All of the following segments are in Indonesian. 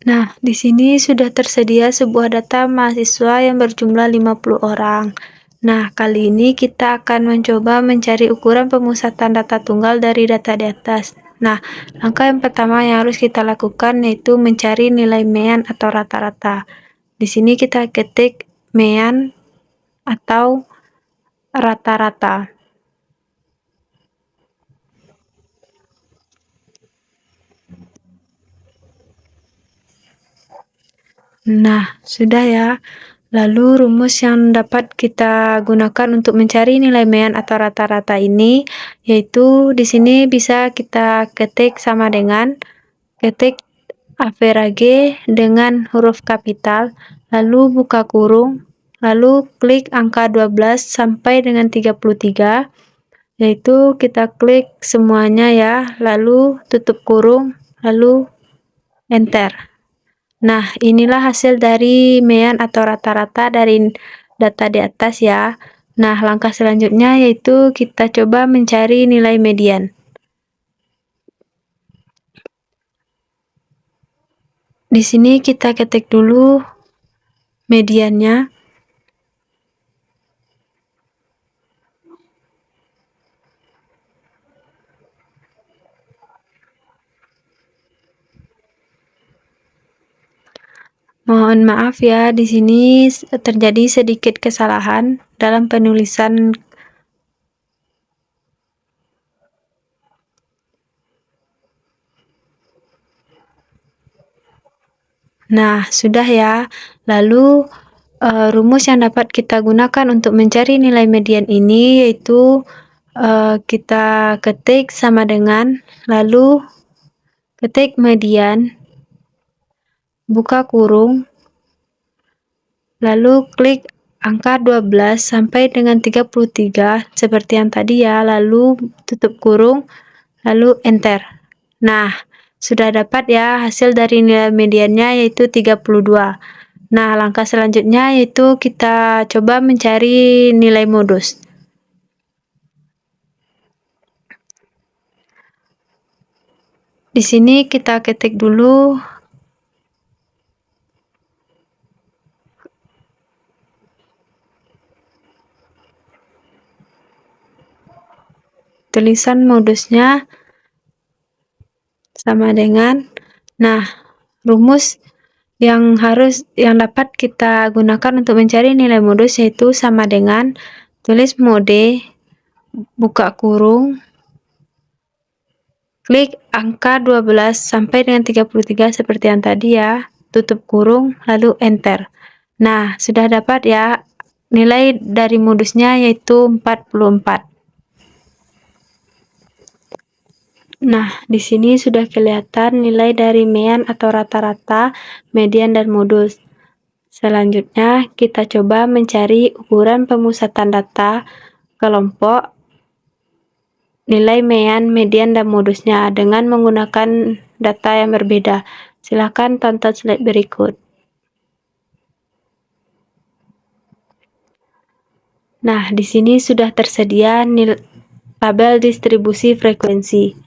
Nah, di sini sudah tersedia sebuah data mahasiswa yang berjumlah 50 orang. Nah, kali ini kita akan mencoba mencari ukuran pemusatan data tunggal dari data di atas. Nah, langkah yang pertama yang harus kita lakukan yaitu mencari nilai median atau rata-rata. Di sini kita ketik median atau rata-rata. Nah, sudah ya. Lalu rumus yang dapat kita gunakan untuk mencari nilai median atau rata-rata ini, yaitu di sini bisa kita ketik sama dengan ketik average dengan huruf kapital, lalu buka kurung, lalu klik angka 12 sampai dengan 33, yaitu kita klik semuanya ya, lalu tutup kurung, lalu enter. Nah, inilah hasil dari median atau rata-rata dari data di atas ya. Nah, langkah selanjutnya yaitu kita coba mencari nilai median. Di sini kita ketik dulu mediannya. Mohon maaf ya, di sini terjadi sedikit kesalahan dalam penulisan. Nah, sudah ya. Lalu rumus yang dapat kita gunakan untuk mencari nilai median ini yaitu kita ketik sama dengan, lalu ketik median, buka kurung, lalu klik angka 12 sampai dengan 33 seperti yang tadi ya, lalu tutup kurung, lalu enter. Nah, sudah dapat ya hasil dari nilai mediannya yaitu 32. Nah, langkah selanjutnya yaitu kita coba mencari nilai modus. Di sini kita ketik dulu tulisan modusnya sama dengan, nah, rumus yang dapat kita gunakan untuk mencari nilai modus yaitu sama dengan tulis mode, buka kurung, klik angka 12 sampai dengan 33 seperti yang tadi ya, tutup kurung, lalu enter. Nah, sudah dapat ya nilai dari modusnya yaitu 44. Nah, di sini sudah kelihatan nilai dari median atau rata-rata, median, dan modus. Selanjutnya, kita coba mencari ukuran pemusatan data kelompok, nilai median, median, dan modusnya dengan menggunakan data yang berbeda. Silakan tonton slide berikut. Nah, di sini sudah tersedia tabel distribusi frekuensi.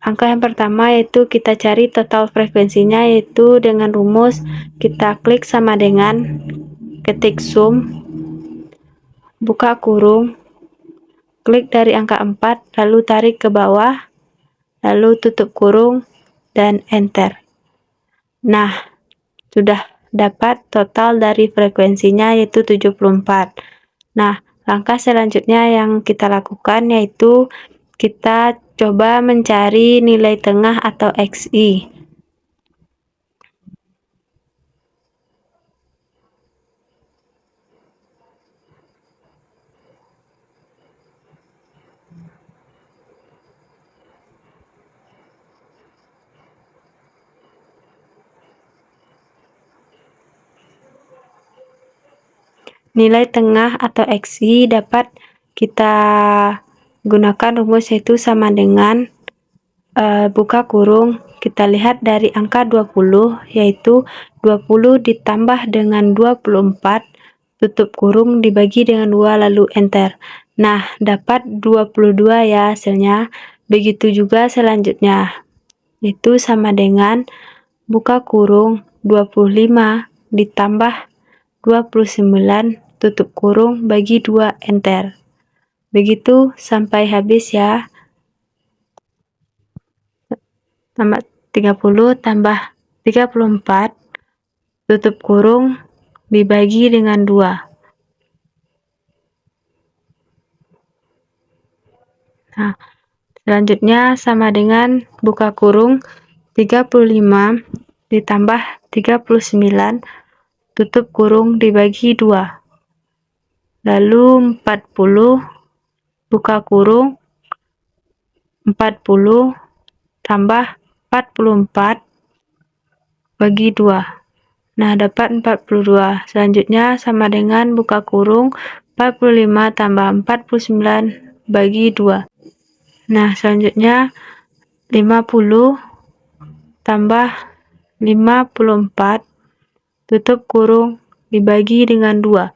Angka yang pertama yaitu kita cari total frekuensinya, yaitu dengan rumus kita klik sama dengan ketik sum, buka kurung, klik dari angka 4, lalu tarik ke bawah, lalu tutup kurung, dan enter. Nah, sudah dapat total dari frekuensinya yaitu 74. Nah, langkah selanjutnya yang kita lakukan yaitu kita coba mencari nilai tengah atau XI. Nilai tengah atau XI dapat kita gunakan rumus yaitu sama dengan buka kurung, kita lihat dari angka 20 yaitu 20 ditambah dengan 24, tutup kurung, dibagi dengan 2, lalu enter. Nah, dapat 22 ya hasilnya. Begitu juga selanjutnya, itu sama dengan buka kurung 25 ditambah 29 tutup kurung bagi 2 enter. Begitu sampai habis ya. Tambah 30 tambah 34 tutup kurung dibagi dengan 2. Nah, selanjutnya sama dengan buka kurung 35 ditambah 39 tutup kurung dibagi 2. Lalu 40 buka kurung 40 tambah 44 bagi 2. Nah, dapat 42. Selanjutnya sama dengan buka kurung 45 tambah 49 bagi 2. Nah, selanjutnya 50 tambah 54 tutup kurung dibagi dengan 2.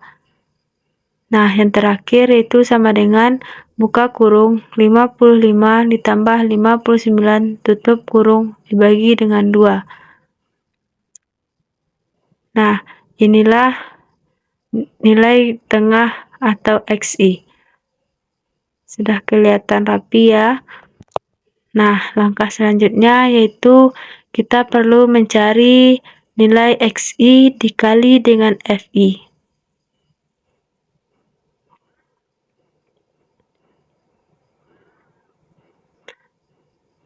Nah, yang terakhir itu sama dengan buka kurung 55 ditambah 59 tutup kurung dibagi dengan 2. Nah, inilah nilai tengah atau XI. Sudah kelihatan rapi ya. Nah, langkah selanjutnya yaitu kita perlu mencari nilai XI dikali dengan FI.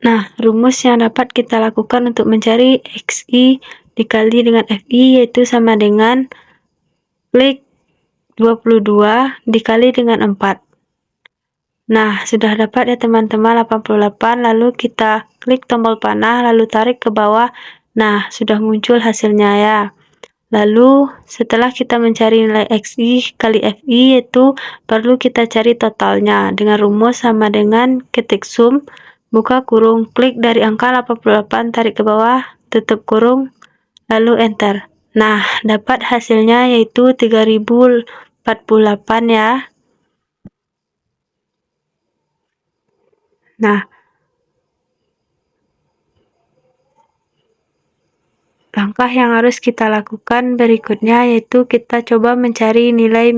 Nah, rumus yang dapat kita lakukan untuk mencari XI dikali dengan FI yaitu sama dengan klik 22 dikali dengan 4. Nah, sudah dapat ya teman-teman 88, lalu kita klik tombol panah, lalu tarik ke bawah. Nah, sudah muncul hasilnya ya. Lalu, setelah kita mencari nilai XI kali FI, itu perlu kita cari totalnya. Dengan rumus sama dengan ketik sum, buka kurung, klik dari angka 88, tarik ke bawah, tutup kurung, lalu enter. Nah, dapat hasilnya yaitu 3048 ya. Nah, langkah yang harus kita lakukan berikutnya yaitu kita coba mencari nilai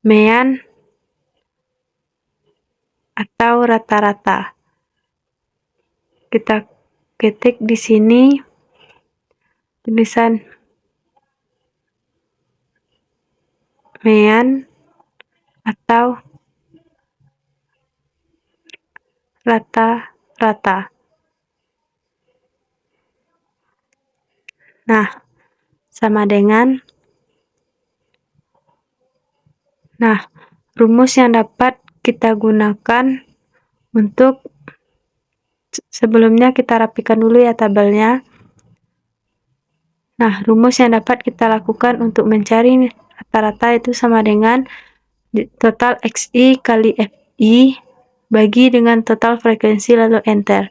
mean atau rata-rata. Kita ketik di sini tulisan mean atau rata-rata. Nah, sama dengan rumus yang dapat kita gunakan untuk sebelumnya kita rapikan dulu ya tabelnya. Nah, rumus yang dapat kita lakukan untuk mencari rata-rata itu sama dengan total XI kali FI bagi dengan total frekuensi lalu enter.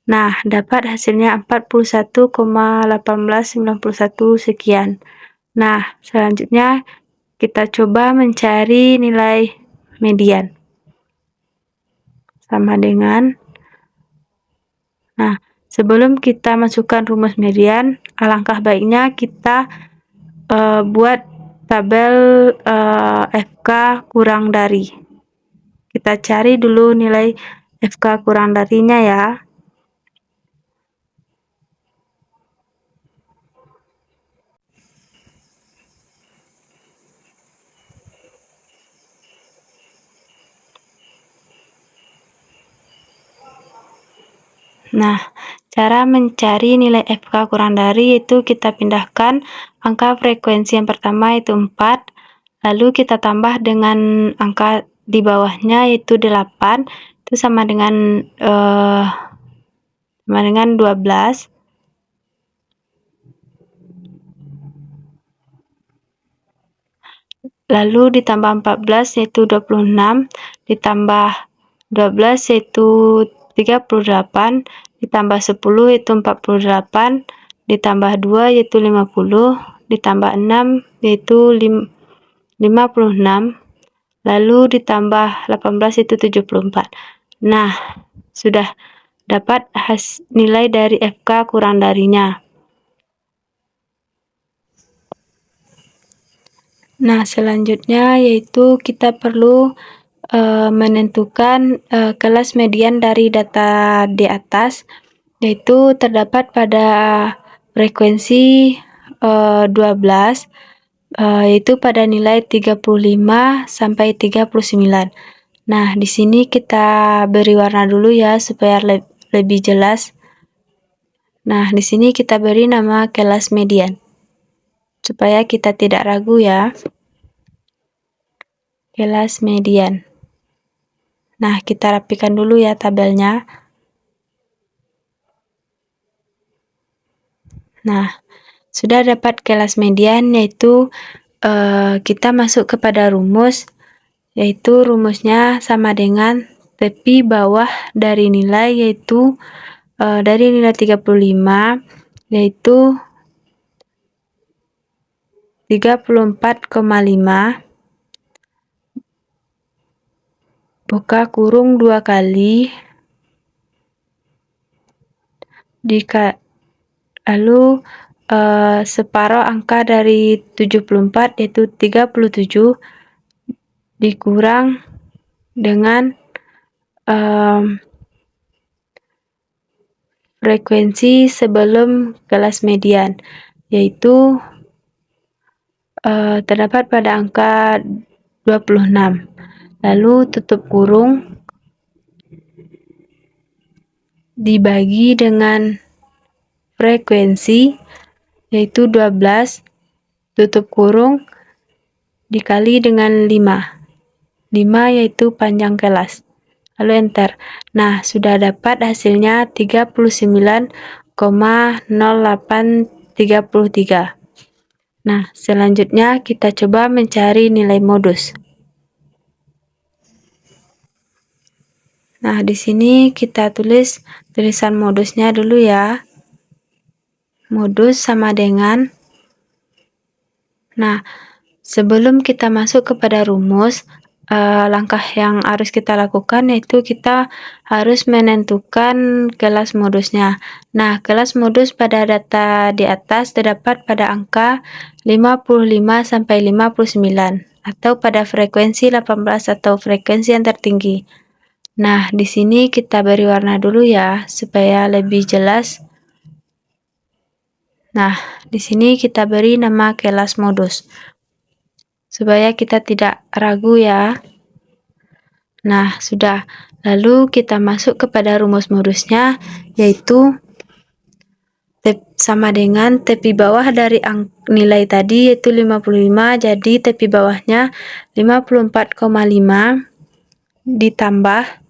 Nah, dapat hasilnya 41,1891 sekian. Nah, selanjutnya kita coba mencari nilai median. Sama dengan, nah, sebelum kita masukkan rumus median, alangkah baiknya kita buat tabel FK kurang dari. Kita cari dulu nilai FK kurang darinya ya. Nah, cara mencari nilai FK kurang dari itu kita pindahkan angka frekuensi yang pertama yaitu 4, lalu kita tambah dengan angka di bawahnya yaitu 8, itu sama dengan 12. Lalu ditambah 14 yaitu 26, ditambah 12 yaitu 38, ditambah 10 yaitu 48, ditambah 2 yaitu 50, ditambah 6 yaitu 56, lalu ditambah 18 yaitu 74. Nah, sudah dapat nilai dari FK kurang darinya. Nah, selanjutnya yaitu kita perlu menentukan kelas median dari data di atas, yaitu terdapat pada frekuensi 12, yaitu pada nilai 35 sampai 39. Nah, di sini kita beri warna dulu ya supaya lebih jelas. Nah, di sini kita beri nama kelas median supaya kita tidak ragu ya. Kelas median. Nah, kita rapikan dulu ya tabelnya. Nah, sudah dapat kelas median, yaitu kita masuk kepada rumus, yaitu rumusnya sama dengan tepi bawah dari nilai, yaitu dari nilai 35, yaitu 34,5 buka kurung 2 kali lalu separuh angka dari 74 yaitu 37 dikurang dengan frekuensi sebelum kelas median, yaitu terdapat pada angka 26. Lalu tutup kurung dibagi dengan frekuensi, yaitu 12, tutup kurung dikali dengan 5. 5 yaitu panjang kelas. Lalu enter. Nah, sudah dapat hasilnya 39,0833. Nah, selanjutnya kita coba mencari nilai modus. Nah, di sini kita tulis tulisan modusnya dulu ya. Modus sama dengan, nah, sebelum kita masuk kepada rumus, langkah yang harus kita lakukan yaitu kita harus menentukan kelas modusnya. Nah, kelas modus pada data di atas terdapat pada angka 55 sampai 59 atau pada frekuensi 18 atau frekuensi yang tertinggi. Nah, di sini kita beri warna dulu ya supaya lebih jelas. Nah, di sini kita beri nama kelas modus supaya kita tidak ragu ya. Nah, sudah. Lalu kita masuk kepada rumus modusnya, yaitu sama dengan tepi bawah dari nilai tadi, yaitu 55, jadi tepi bawahnya 54,5 ditambah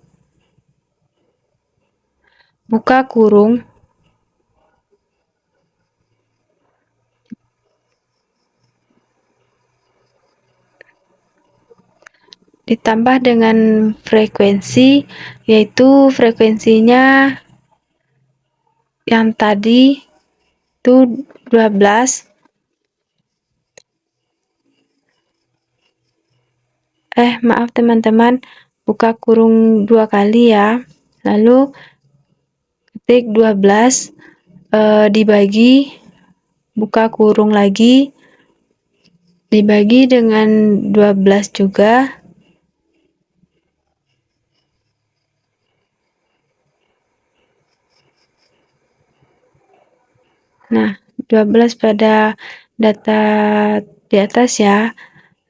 buka kurung ditambah dengan frekuensi, yaitu frekuensinya yang tadi itu 12. Maaf teman-teman, buka kurung 2 kali ya. Lalu ketik 12 dibagi buka kurung lagi dibagi dengan 12 juga. Nah, 12 pada data di atas ya.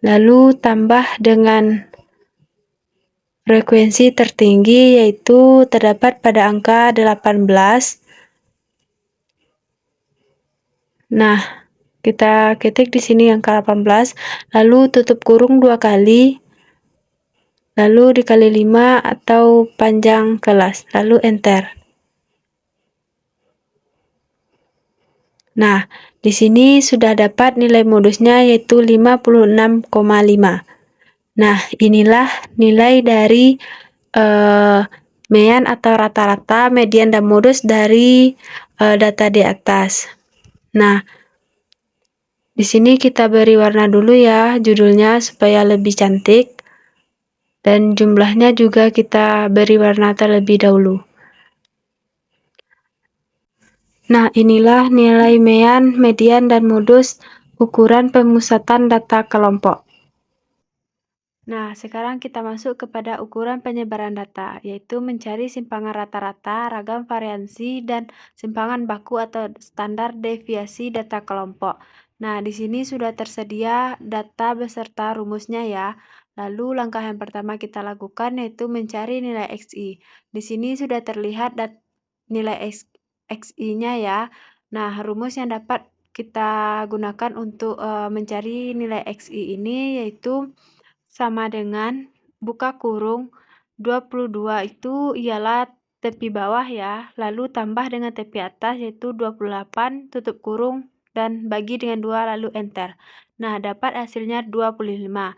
Lalu tambah dengan frekuensi tertinggi, yaitu terdapat pada angka 18. Nah, kita ketik di sini angka 18, lalu tutup kurung 2 kali, lalu dikali 5 atau panjang kelas, lalu enter. Nah, di sini sudah dapat nilai modusnya yaitu 56,5. Nah, inilah nilai dari mean atau rata-rata, median, dan modus dari data di atas. Nah, di sini kita beri warna dulu ya judulnya supaya lebih cantik. Dan jumlahnya juga kita beri warna terlebih dahulu. Nah, inilah nilai mean, median, dan modus ukuran pemusatan data kelompok. Nah, sekarang kita masuk kepada ukuran penyebaran data, yaitu mencari simpangan rata-rata, ragam variansi, dan simpangan baku atau standar deviasi data kelompok. Nah, di sini sudah tersedia data beserta rumusnya ya. Lalu langkah yang pertama kita lakukan yaitu mencari nilai XI. Di sini sudah terlihat nilai XI-nya ya. Nah, rumus yang dapat kita gunakan untuk mencari nilai XI ini yaitu sama dengan buka kurung 22 itu ialah tepi bawah ya, lalu tambah dengan tepi atas yaitu 28 tutup kurung dan bagi dengan 2 lalu enter. Nah, dapat hasilnya 25.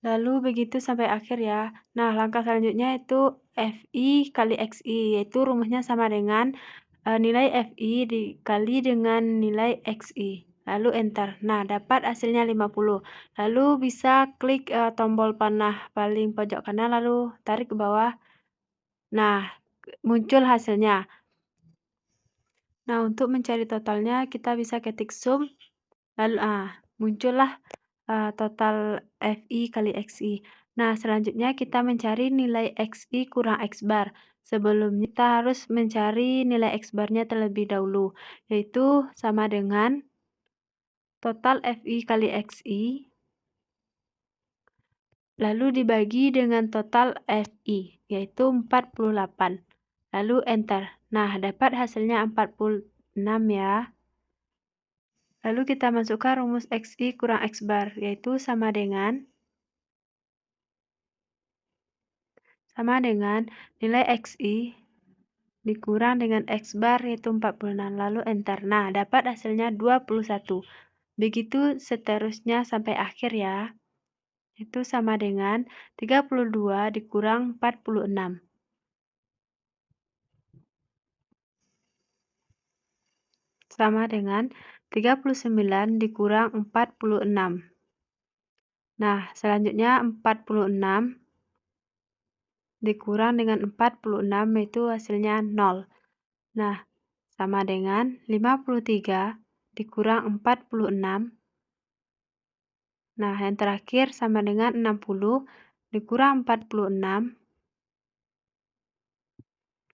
Lalu begitu sampai akhir ya. Nah, langkah selanjutnya itu FI kali XI, yaitu rumusnya sama dengan nilai FI dikali dengan nilai XI. Lalu enter. Nah, dapat hasilnya 50. Lalu bisa klik tombol panah paling pojok kanan lalu tarik ke bawah. Nah, muncul hasilnya. Nah, untuk mencari totalnya kita bisa ketik sum. Lalu muncullah total FI kali XI. Nah, selanjutnya kita mencari nilai XI kurang X bar. Sebelumnya kita harus mencari nilai X barnya terlebih dahulu, yaitu sama dengan total FI kali XI, lalu dibagi dengan total FI, yaitu 48. Lalu enter. Nah, dapat hasilnya 46 ya. Lalu kita masukkan rumus XI kurang X bar, yaitu sama dengan nilai XI dikurang dengan X bar yaitu 46. Lalu enter. Nah, dapat hasilnya 21. Begitu seterusnya sampai akhir ya. Itu sama dengan 32 dikurang 46. Sama dengan 39 dikurang 46. Nah, selanjutnya 46 dikurang dengan 46 itu hasilnya 0. Nah, sama dengan 53 dikurang 46. Nah, yang terakhir sama dengan 60 dikurang 46.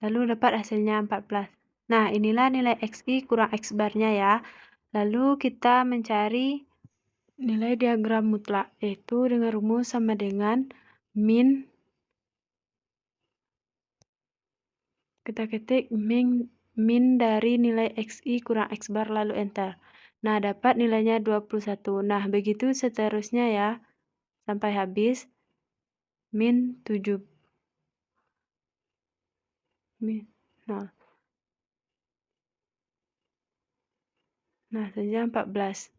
Lalu dapat hasilnya 14. Nah, inilah nilai XI kurang X barnya ya. Lalu kita mencari nilai diagram mutlak, yaitu dengan rumus sama dengan min. Kita ketik min dari nilai XI kurang X bar lalu enter. Nah, dapat nilainya 21. Nah, begitu seterusnya ya. Sampai habis. Min 7. Min 0. Nah, saja 14.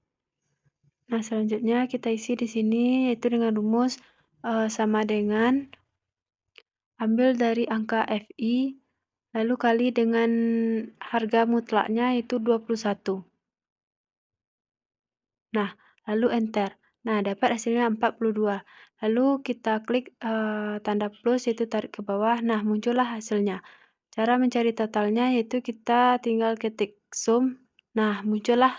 Nah, selanjutnya kita isi di sini yaitu dengan rumus sama dengan ambil dari angka FI lalu kali dengan harga mutlaknya yaitu 21. Nah, lalu enter. Nah, dapat hasilnya 42. Lalu kita klik tanda plus yaitu tarik ke bawah. Nah, muncullah hasilnya. Cara mencari totalnya yaitu kita tinggal ketik sum. Nah, muncullah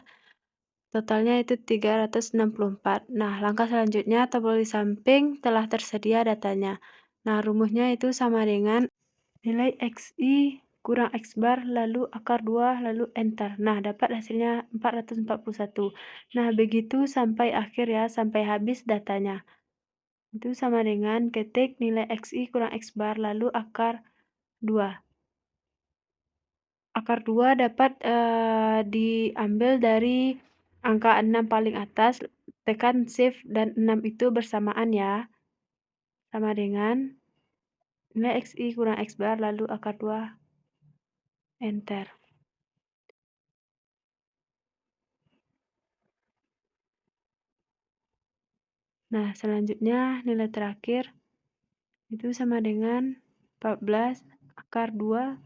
totalnya itu 364. Nah, langkah selanjutnya tabel di samping telah tersedia datanya. Nah, rumusnya itu sama dengan nilai XI kurang X bar lalu akar 2 lalu enter. Nah, dapat hasilnya 441. Nah, begitu sampai akhir ya, sampai habis datanya. Itu sama dengan ketik nilai XI kurang X bar lalu akar 2. Akar 2 dapat diambil dari angka 6 paling atas, tekan shift dan 6 itu bersamaan ya. Sama dengan nilai XI kurang X bar lalu akar 2 enter. Nah, selanjutnya nilai terakhir itu sama dengan 14 akar 2.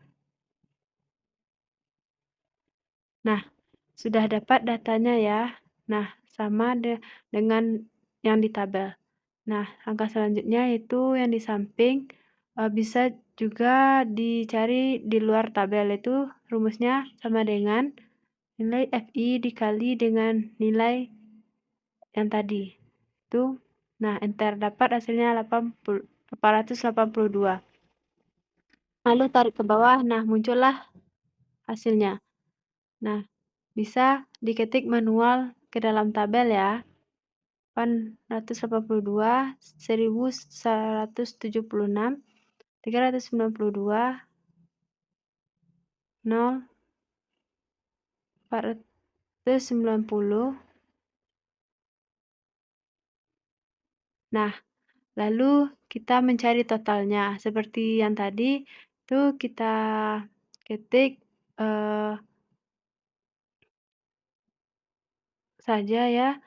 Nah, sudah dapat datanya ya. Nah, sama dengan yang di tabel. Nah, langkah selanjutnya itu yang di samping Bisa juga dicari di luar tabel, itu rumusnya sama dengan nilai FI dikali dengan nilai yang tadi. Itu, nah enter, dapat hasilnya 882. Lalu tarik ke bawah, nah muncullah hasilnya. Nah, bisa diketik manual ke dalam tabel ya. 882, 1176, 392, 0, 490. Nah, lalu kita mencari totalnya. Seperti yang tadi, itu kita ketik saja ya.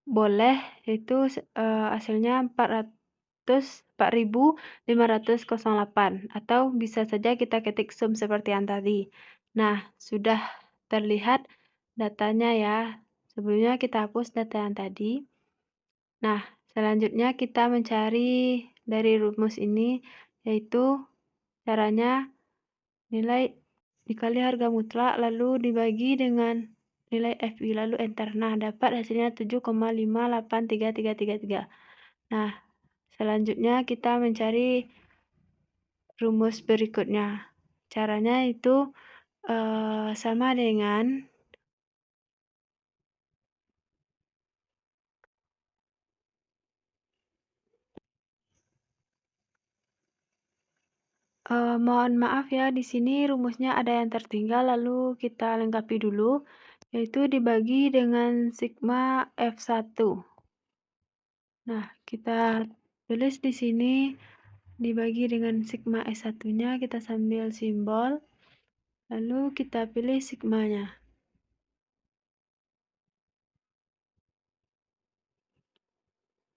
Boleh, itu hasilnya 4.508, atau bisa saja kita ketik sum seperti yang tadi. Nah, sudah terlihat datanya ya. Sebelumnya kita hapus data yang tadi. Nah, selanjutnya kita mencari dari rumus ini, yaitu caranya nilai dikali harga mutlak lalu dibagi dengan nilai FI lalu enter. Nah, dapat hasilnya 7,583333. Nah, selanjutnya kita mencari rumus berikutnya. Caranya itu sama dengan mohon maaf ya, di sini rumusnya ada yang tertinggal, lalu kita lengkapi dulu, yaitu dibagi dengan sigma F1. Nah, kita tulis di sini dibagi dengan sigma S1-nya, kita sambil simbol, lalu kita pilih sigmanya.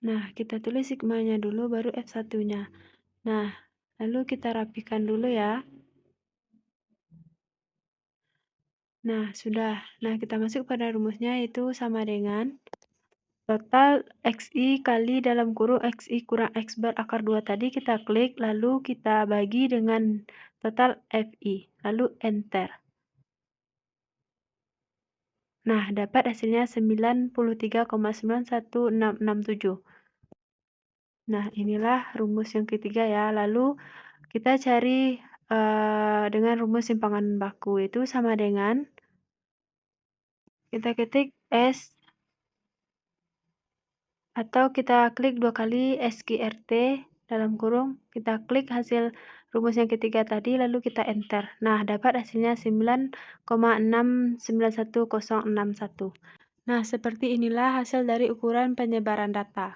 Nah, kita tulis sigmanya dulu, baru F1-nya. Nah, lalu kita rapikan dulu ya. Nah, sudah. Nah, kita masuk pada rumusnya, yaitu sama dengan total XI kali dalam kurung XI kurang X bar akar 2 tadi kita klik, lalu kita bagi dengan total FI, lalu enter. Nah, dapat hasilnya 93,916667. Nah, inilah rumus yang ketiga ya. Lalu kita cari dengan rumus simpangan baku, itu sama dengan kita ketik S atau kita klik 2 kali SQRT dalam kurung, kita klik hasil rumus yang ketiga tadi, lalu kita enter. Nah, dapat hasilnya 9,691061. Nah, seperti inilah hasil dari ukuran penyebaran data.